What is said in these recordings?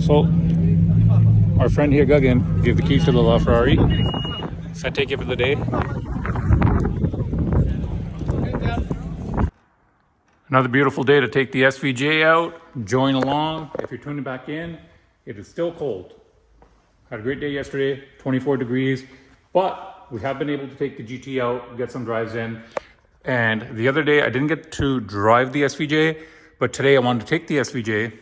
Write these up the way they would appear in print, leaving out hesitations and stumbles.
So, our friend here, Guggen, gave the keys to the LaFerrari. So I take it for the day. Another beautiful day to take the SVJ out, join along. If you're tuning back in, it is still cold. Had a great day yesterday, 24 degrees, but we have been able to take the GT out, get some drives in. And the other day I didn't get to drive the SVJ, but today I wanted to take the SVJ,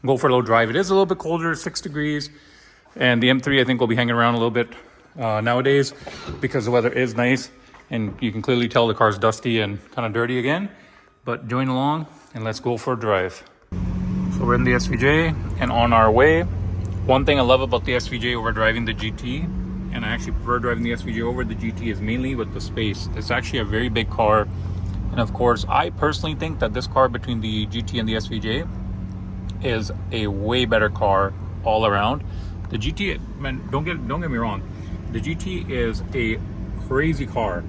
go for a little drive. It is a little bit colder, 6 degrees. And the M3 I think will be hanging around a little bit nowadays because the weather is nice. And you can clearly tell the car's dusty and kind of dirty again. But join along and let's go for a drive. So we're in the SVJ and on our way. One thing I love about the SVJ over driving the GT, and I actually prefer driving the SVJ over the GT, is mainly with the space. It's actually a very big car. And of course, I personally think that this car between the GT and the SVJ is a way better car all around. The GT, man, don't get me wrong. The GT is a crazy car,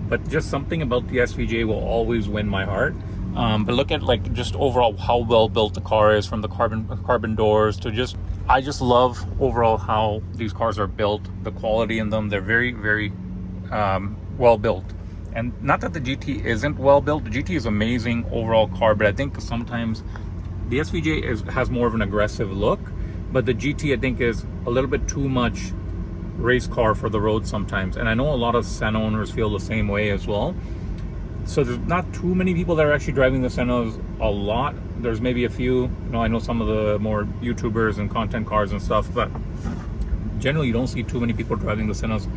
but just something about the SVJ will always win my heart. But look at like just overall how well built the car is, from the carbon doors to just, I just love overall how these cars are built, the quality in them. They're very, very well built. And not that the GT isn't well built. The GT is amazing overall car, but I think sometimes the SVJ has more of an aggressive look, but the GT I think is a little bit too much race car for the road sometimes. And I know a lot of Senna owners feel the same way as well. So there's not too many people that are actually driving the Sennas a lot. There's maybe a few, I know some of the more YouTubers and content cars and stuff, but generally you don't see too many people driving the Sennas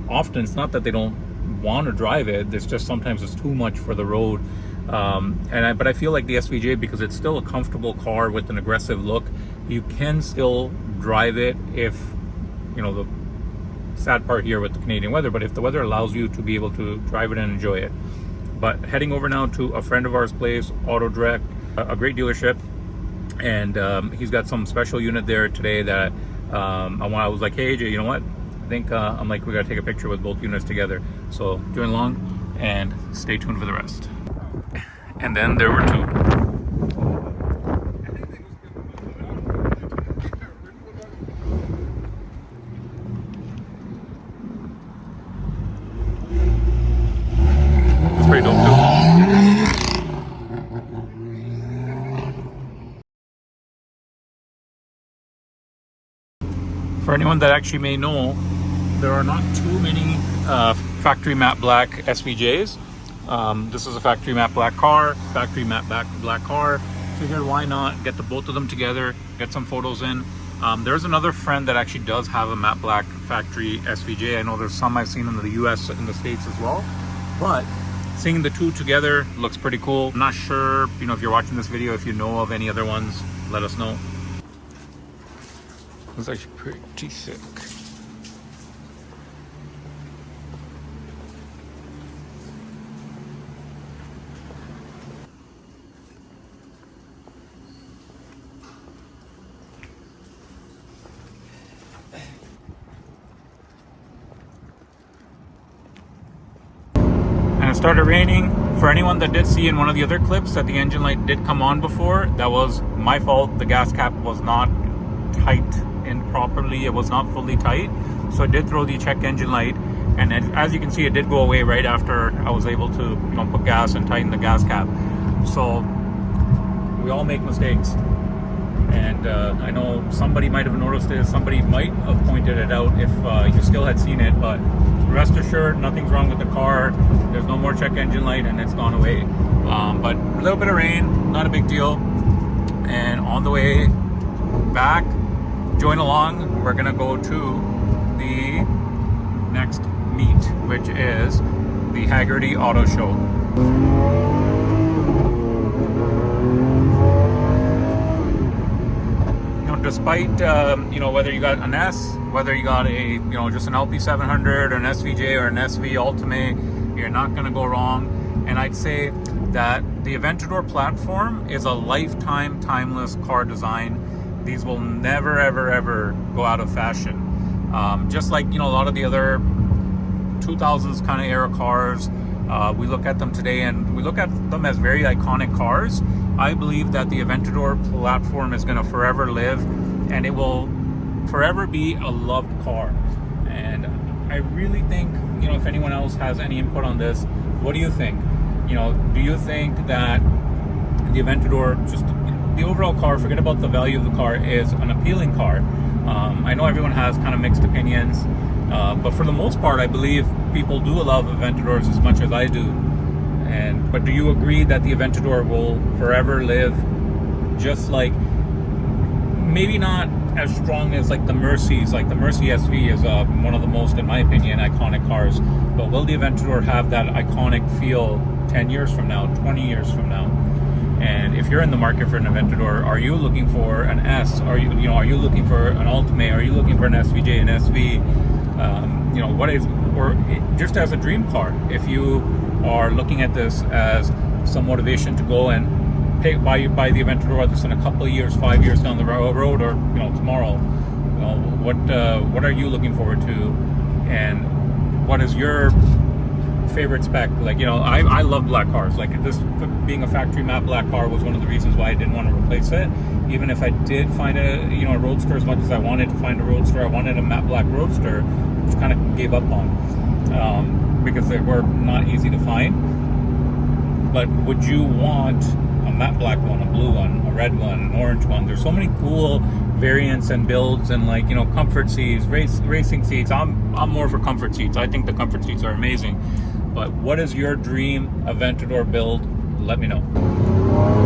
often. It's not that they don't want to drive it, it's just sometimes it's too much for the road. But I feel like the SVJ, because it's still a comfortable car with an aggressive look, you can still drive it if, the sad part here with the Canadian weather, but if the weather allows you to be able to drive it and enjoy it. But heading over now to a friend of ours' place, AutoDirect, a great dealership, and he's got some special unit there today that I was like, hey AJ, you know what? I think I'm like, we gotta take a picture with both units together. So join along and stay tuned for the rest. And then there were two. Pretty dope too. For anyone that actually may know, there are not too many factory matte black SVJs. This is a factory matte black car, black car. Figured why not get the both of them together, get some photos in. There's another friend that actually does have a matte black factory SVJ. I know there's some I've seen in the US, in the States as well, but seeing the two together looks pretty cool. I'm not sure, if you're watching this video, if you know of any other ones, let us know. It's actually pretty sick. And it started raining. For anyone that did see in one of the other clips that the engine light did come on before, that was my fault. The gas cap was not tight in properly. It was not fully tight. So I did throw the check engine light. And as you can see, it did go away right after I was able to put gas and tighten the gas cap. So we all make mistakes. And I know somebody might have noticed it. Somebody might have pointed it out if you still had seen it. But rest assured, nothing's wrong with the car. There's no more check engine light and it's gone away. But a little bit of rain, not a big deal. And on the way back, join along. We're gonna go to the next meet, which is the Hagerty Auto Show. Despite whether you got an S, whether you got a just an LP700 or an SVJ or an SV Ultimate, you're not going to go wrong. And I'd say that the Aventador platform is a lifetime timeless car design. These will never ever go out of fashion. Just like a lot of the other 2000s kind of era cars, we look at them today and we look at them as very iconic cars. I believe that the Aventador platform is going to forever live and it will forever be a loved car. And I really think, you know, if anyone else has any input on this, what do you think? You know, do you think that the Aventador, just the overall car, forget about the value of the car, is an appealing car? I know everyone has kind of mixed opinions, but for the most part, I believe people do love Aventadors as much as I do. But do you agree that the Aventador will forever live, just like, maybe not as strong as like the Mercies? Like the Mercy SV is one of the most, in my opinion, iconic cars, but will the Aventador have that iconic feel 10 years from now, 20 years from now? And if you're in the market for an Aventador, are you looking for an S? Are you looking for an Ultimate? Are you looking for an SVJ, an SV? You know, what is, or just as a dream car, if you are looking at this as some motivation to go and buy the Aventador, whether it's in a couple of years, 5 years down the road, or you know, tomorrow, you know, what are you looking forward to, and what is your favorite spec? Like, you know, I love black cars. Like this being a factory matte black car was one of the reasons why I didn't want to replace it. Even if I did find a, you know, a Roadster, as much as I wanted to find a Roadster, I wanted a matte black Roadster, which kind of gave up on, because they were not easy to find. But would you want a matte black one, a blue one, a red one, an orange one? There's so many cool variants and builds, and like, you know, comfort seats, racing seats. I'm more for comfort seats. I think the comfort seats are amazing. But what is your dream Aventador build? Let me know.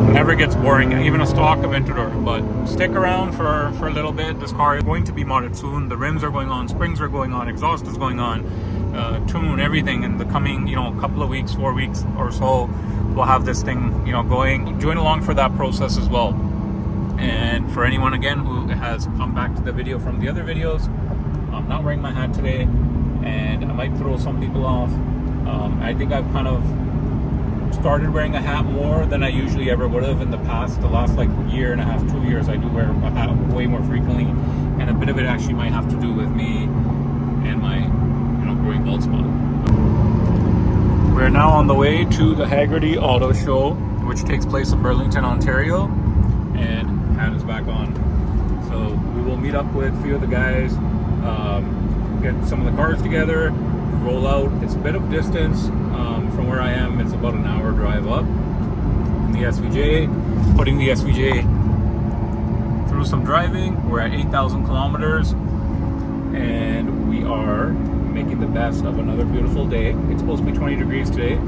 It never gets boring, even a stock Aventador. But stick around for a little bit. This car is going to be modded soon. The rims are going on, springs are going on, exhaust is going on, tune, everything in the coming, you know, couple of weeks, 4 weeks or so. We'll have this thing, you know, going. Join along for that process as well. And for anyone again who has come back to the video from the other videos, I'm not wearing my hat today, and I might throw some people off. I think I've kind of started wearing a hat more than I usually ever would have in the past. The last like year and a half, 2 years, I do wear a hat way more frequently, and a bit of it actually might have to do with me and my, you know, growing bald spot. We're now on the way to the Hagerty Auto Show, which takes place in Burlington, Ontario, and hat is back on. So we will meet up with a few of the guys, get some of the cars together, roll out. It's a bit of distance from where I am. It's about an hour drive up in the SVJ, putting the SVJ through some driving. We're at 8,000 kilometers, and we are making the best of another beautiful day. It's supposed to be 20 degrees today.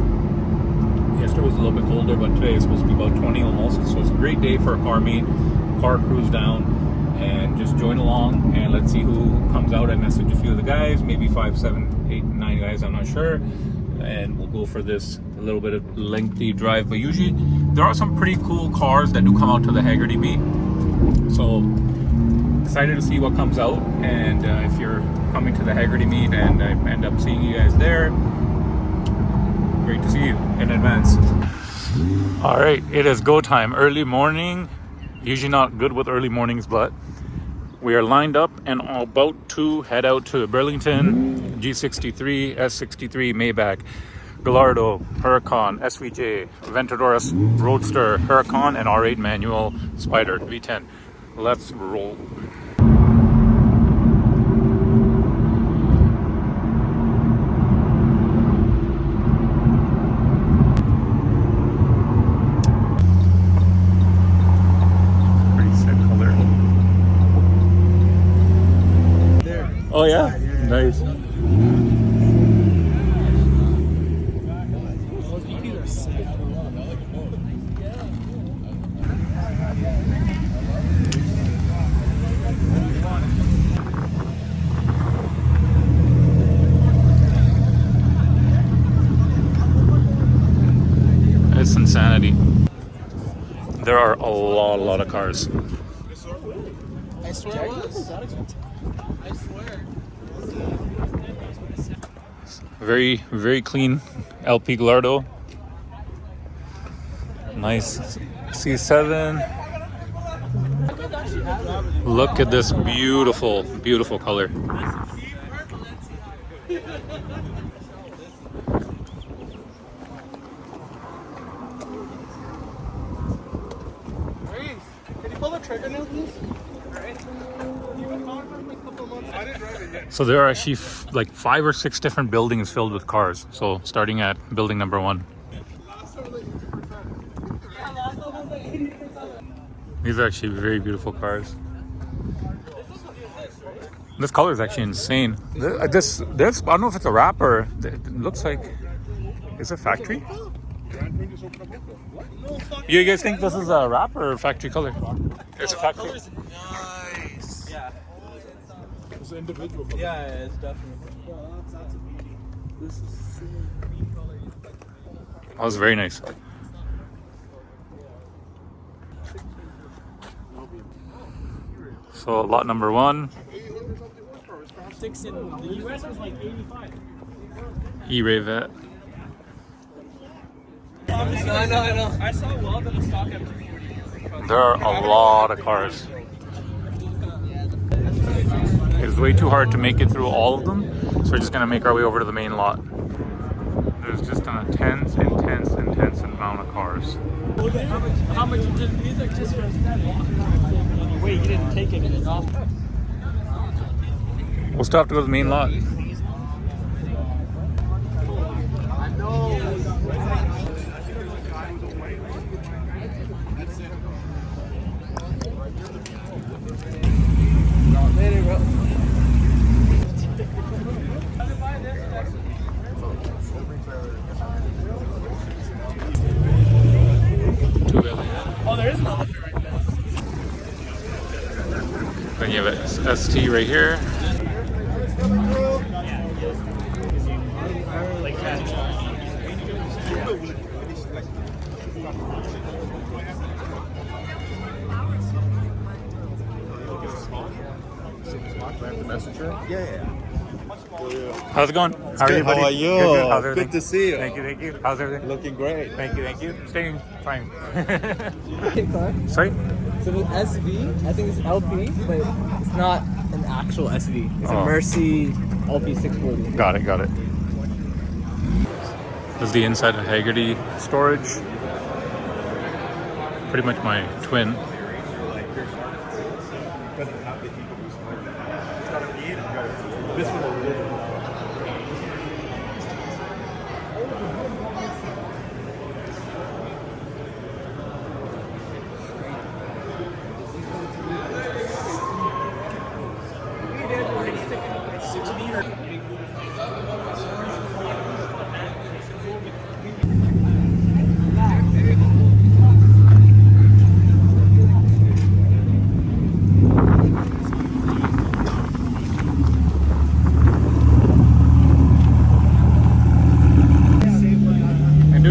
Yesterday was a little bit colder, but today is supposed to be about 20 almost. So it's a great day for a car meet, car cruise down, and just join along and let's see who comes out. I messaged a few of the guys, maybe 5, 7, 8, 9 guys, I'm not sure, and we'll go for this a little bit of lengthy drive. But usually there are some pretty cool cars that do come out to the Hagerty meet, so excited to see what comes out. And if you're coming to the Hagerty meet and I end up seeing you guys there, great to see you in advance. All right, it is go time. Early morning. Usually not good with early mornings, but we are lined up and about to head out to Burlington. G63, S63, Maybach, Gallardo, Huracan, SVJ, Aventador Roadster, Huracan, and R8 manual Spider V10. Let's roll. Oh yeah? Nice. It's insanity. There are a lot of cars. I swear it was. I swear. Very clean LP Gallardo. Nice C7. Look at this beautiful color. Can you pull the trigger now, please? Alright. So there are actually like 5 or 6 different buildings filled with cars. So starting at building number 1. These are actually very beautiful cars. This color is actually insane. This I don't know if it's a wrap or it looks like it's a factory. You guys think this is a wrap or a factory color? It's a factory. Nice. Yeah. It's an individual. Yeah, it's definitely. That's a beauty. This is green color. That was very nice. So lot number 1. 6 in the US was like 85. E-Ray Vet. I know. I saw Weld in the stock at 240. There are a lot of cars. It's way too hard to make it through all of them, so we're just gonna make our way over to the main lot. There's just an intense amount of cars. How much you just these are just for wait, you didn't take it off. We'll still have to go to the main lot. Later, bro. Oh, there is an elephant right there. Then you have ST right here. Like Messenger? Yeah. How's it going? How Good, how are you? Good. How's everything? Good to see you. Thank you. How's everything? Looking great. Thank you. Staying fine. car. Sorry? So the SV, I think it's LP, but it's not an actual SV. It's a Mercy LP 640. Got it. This is the inside of Hagerty storage. Pretty much my twin.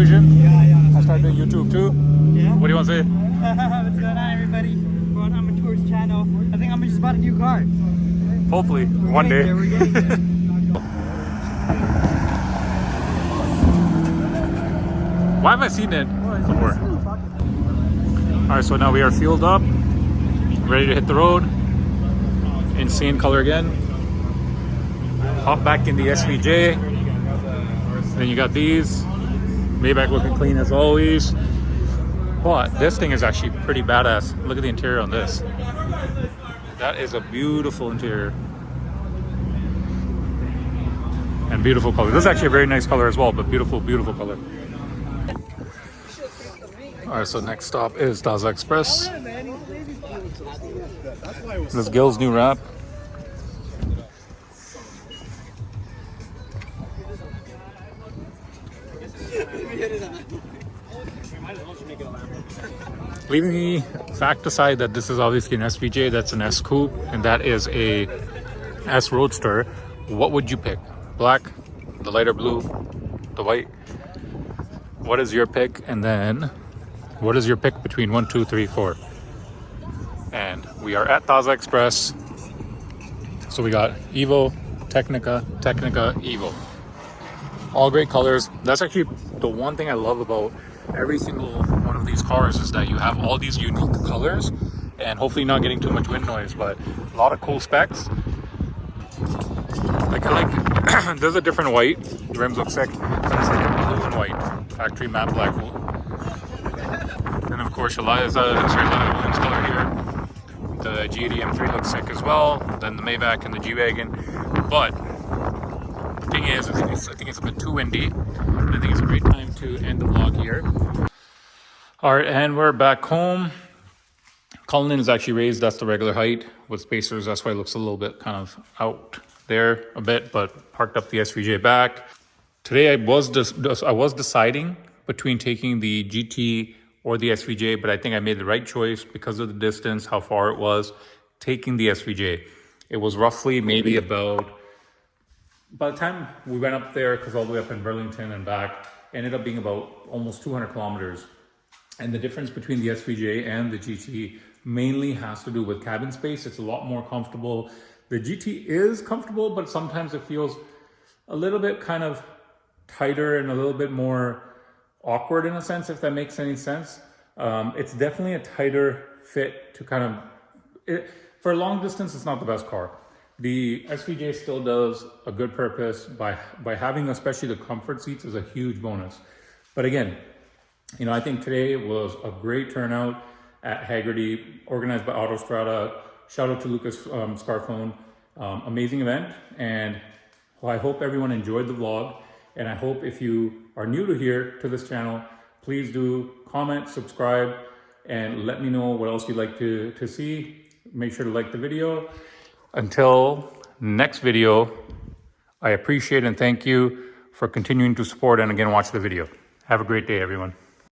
I started doing YouTube too. Yeah. What do you want to say? What's going on, everybody? We're on Amateur's channel. I think I'm just bought a new car. Hopefully, one day. We're getting there. Why have I seen it before? Alright, so now we are fueled up, ready to hit the road. Insane color again. Hop back in the SVJ. Then you got these. Maybach looking clean as always. But this thing is actually pretty badass. Look at the interior on this. That is a beautiful interior. And beautiful color. This is actually a very nice color as well, but beautiful color. Alright, so next stop is Daza Express. This is Gil's new wrap. Leaving the fact aside that this is obviously an SVJ, that's an S coupe, and that is a S roadster, what would you pick? Black, the lighter blue, the white? What is your pick? And then what is your pick between 1, 2, 3, 4? And we are at Daza Express. So we got Evo, Technica, Evo. All great colors. That's actually the one thing I love about every single one of these cars is that you have all these unique colors and hopefully not getting too much wind noise, but a lot of cool specs. Like I like there's a different white. The rims look sick. But it's like a blue and white. Factory matte black. Then of course Eliza Williams color here. The GD M3 looks sick as well. Then the Maybach and the G-Wagon. but the thing is, I think it's a bit too windy. I think it's a great time to end the vlog here. All right, and we're back home. Cullinan is actually raised. That's the regular height with spacers. That's why it looks a little bit kind of out there a bit, but parked up the SVJ back. Today I was deciding between taking the GT or the SVJ, but I think I made the right choice because of the distance, how far it was, taking the SVJ. It was roughly maybe about, by the time we went up there, because all the way up in Burlington and back, ended up being about almost 200 kilometers. And the difference between the SVJ and the GT mainly has to do with cabin space. It's a lot more comfortable. The GT is comfortable, but sometimes it feels a little bit kind of tighter and a little bit more awkward in a sense, if that makes any sense. It's definitely a tighter fit to kind of, for a long distance, it's not the best car. The SVJ still does a good purpose by having, especially the comfort seats, is a huge bonus. But again, you know, I think today was a great turnout at Hagerty, organized by Autostrada. Shout out to Lucas Scarfone. Amazing event, and I hope everyone enjoyed the vlog. And I hope if you are new to this channel, please do comment, subscribe, and let me know what else you'd like to see. Make sure to like the video. Until next video, I appreciate and thank you for continuing to support and again, watch the video. Have a great day, everyone.